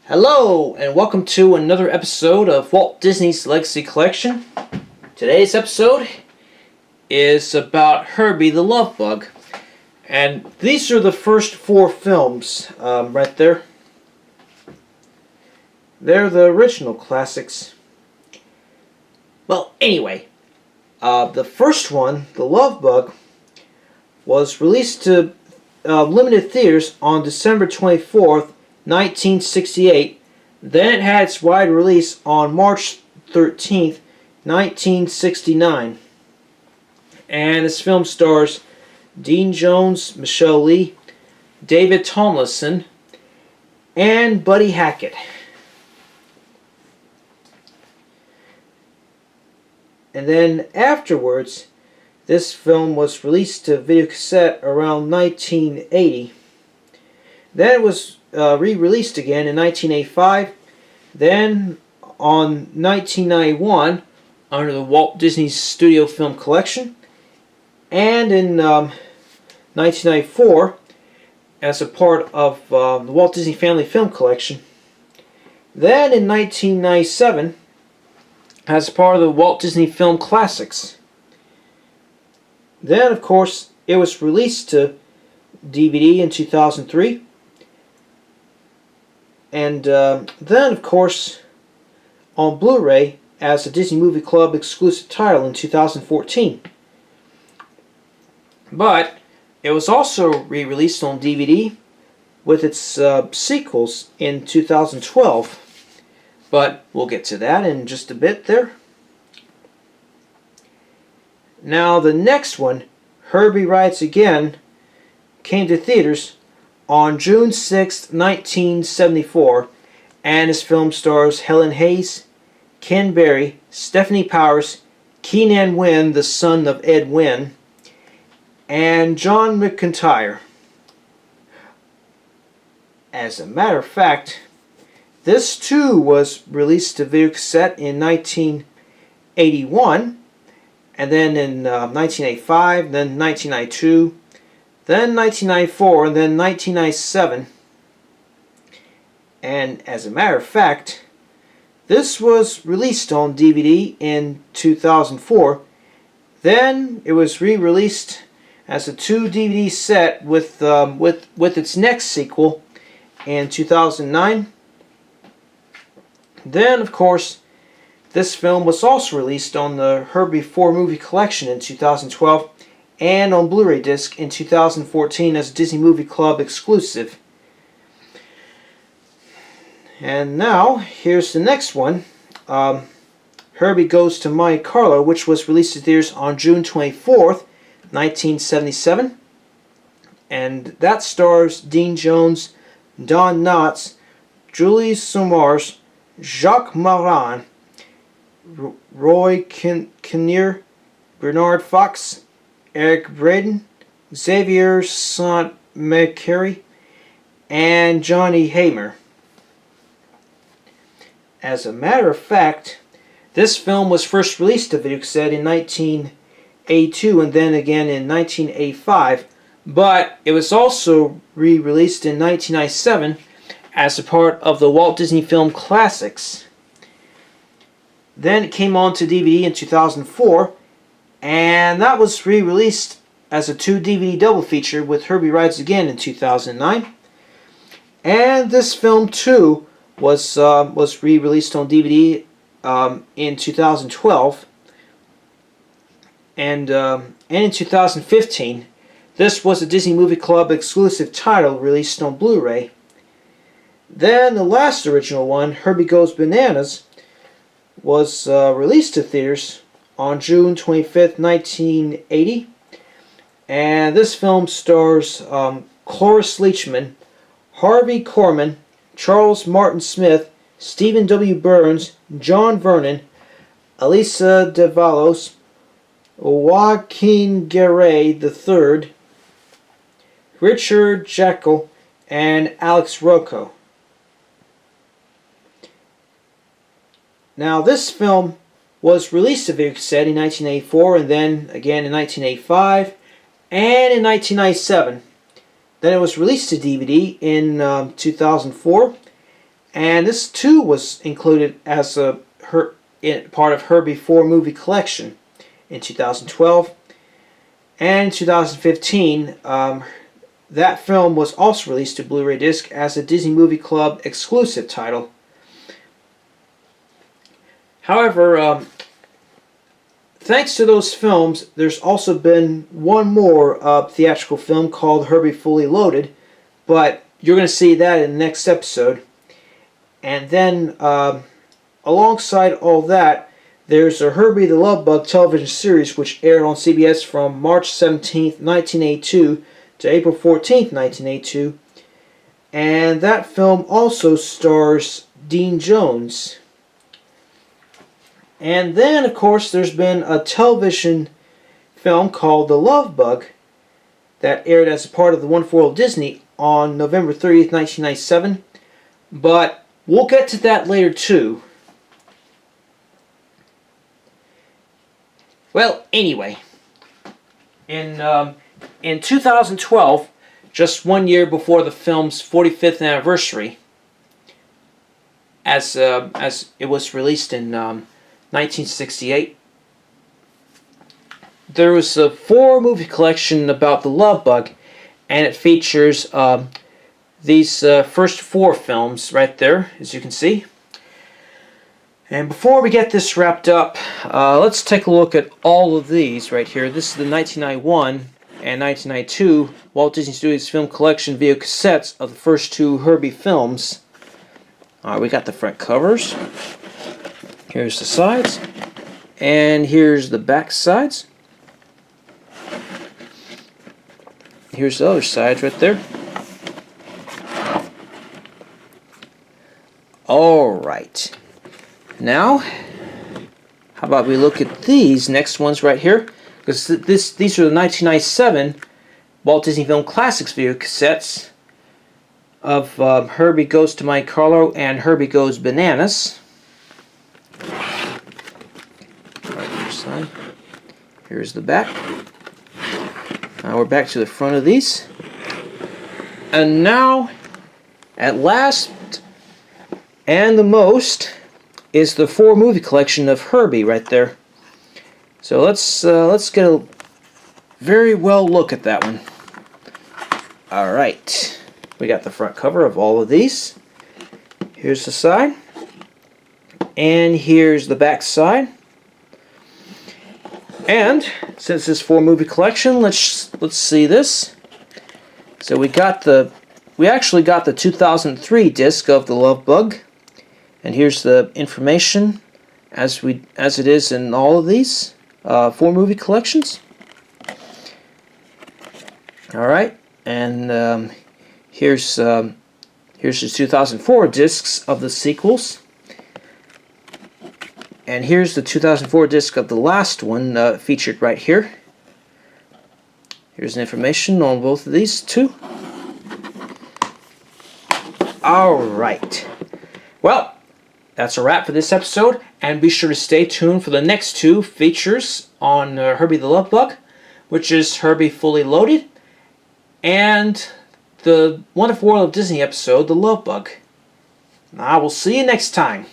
Hello, and welcome to another episode of Walt Disney's Legacy Collection. Today's episode is about Herbie the Love Bug. And these are the first four films right there. They're the original classics. Well, anyway, the first one, The Love Bug, was released to limited theaters on December 24th, 1968. Then it had its wide release on March 13th, 1969. And this film stars Dean Jones, Michelle Lee, David Tomlinson, and Buddy Hackett. And then afterwards, this film was released to videocassette around 1980. Then it was re-released again in 1985. Then on 1991 under the Walt Disney Studio Film Collection. And in 1994 as a part of the Walt Disney Family Film Collection. Then in 1997 as part of the Walt Disney Film Classics. Then, of course, it was released to DVD in 2003. And then, of course, on Blu-ray as a Disney Movie Club exclusive title in 2014. But it was also re-released on DVD with its sequels in 2012. But we'll get to that in just a bit there. Now the next one, Herbie Rides Again, came to theaters on June 6, 1974, and this film stars Helen Hayes, Ken Berry, Stephanie Powers, Keenan Wynn, the son of Ed Wynn, and John McIntyre. As a matter of fact, this too was released to videocassette in 1981, and then in 1985, then 1992, then 1994, and then 1997. And as a matter of fact, this was released on DVD in 2004. Then it was re-released as a 2 DVD set with its next sequel in 2009. Then, of course, this film was also released on the Herbie 4 movie collection in 2012 and on Blu-ray disc in 2014 as a Disney Movie Club exclusive. And now, here's the next one. Herbie Goes to Monte Carlo, which was released to theaters on June 24th, 1977. And that stars Dean Jones, Don Knotts, Julie Sommars, Jacques Maran, Roy Kinnear, Bernard Fox, Eric Braeden, Xavier St-Macary, and Johnny Hamer. As a matter of fact, this film was first released to videocassette in 1982 and then again in 1985, but it was also re-released in 1997 as a part of the Walt Disney Film Classics. Then it came on to DVD in 2004, and that was re-released as a 2 DVD double feature with Herbie Rides Again in 2009. And this film too was re-released on DVD in 2012, and in 2015. This was a Disney Movie Club exclusive title released on Blu-ray. Then the last original one, Herbie Goes Bananas, was released to theaters on June 25th, 1980. And this film stars Cloris Leachman, Harvey Korman, Charles Martin Smith, Stephen W. Burns, John Vernon, Elisa Davalos, Joaquin Garay III, Richard Jekyll, and Alex Rocco. Now this film was released to videocassette in 1984 and then again in 1985 and in 1997. Then it was released to DVD in 2004 And this too was included as part of Herbie 4 movie collection in 2012. And in 2015, that film was also released to Blu-ray disc as a Disney Movie Club exclusive title. However, thanks to those films, there's also been one more theatrical film called Herbie Fully Loaded, but you're going to see that in the next episode. And then, alongside all that, there's a Herbie the Love Bug television series which aired on CBS from March 17th, 1982 to April 14th, 1982. And that film also stars Dean Jones. And then, of course, there's been a television film called The Love Bug that aired as a part of the Wonderful World of Disney on November 30th, 1997. But we'll get to that later too. Well, anyway, in 2012, just 1 year before the film's 45th anniversary, as it was released in 1968, there was a 4-movie collection about the Love Bug, and it features these first 4 films right there, as you can see. And before we get this wrapped up, let's take a look at all of these right here. This is the 1991 and 1992 Walt Disney Studios Film Collection video cassettes of the first 2 Herbie films. We got the front covers. Here's the sides. And here's the back sides. Here's the other sides right there. Alright. Now, how about we look at these next ones right here? Because these are the 1997 Walt Disney Film Classics video cassettes of Herbie Goes to My Carlo and Herbie Goes Bananas. Right, here's side. Here's the back. Now we're back to the front of these. And now, at last and the most, is the 4-movie collection of Herbie right there. So let's get a very well look at that one. Alright, we got the front cover of all of these. Here's the side. And here's the back side. And since this 4-movie collection, let's see this. So we actually got the 2003 disc of The Love Bug. And here's the information as it is in all of these 4-movie collections. All right, and here's the 2004 discs of the sequels, and here's the 2004 disc of the last one featured right here. Here's the information on both of these too. All right, well. That's a wrap for this episode, and be sure to stay tuned for the next 2 features on Herbie the Love Bug, which is Herbie Fully Loaded, and the Wonderful World of Disney episode, The Love Bug. I will see you next time.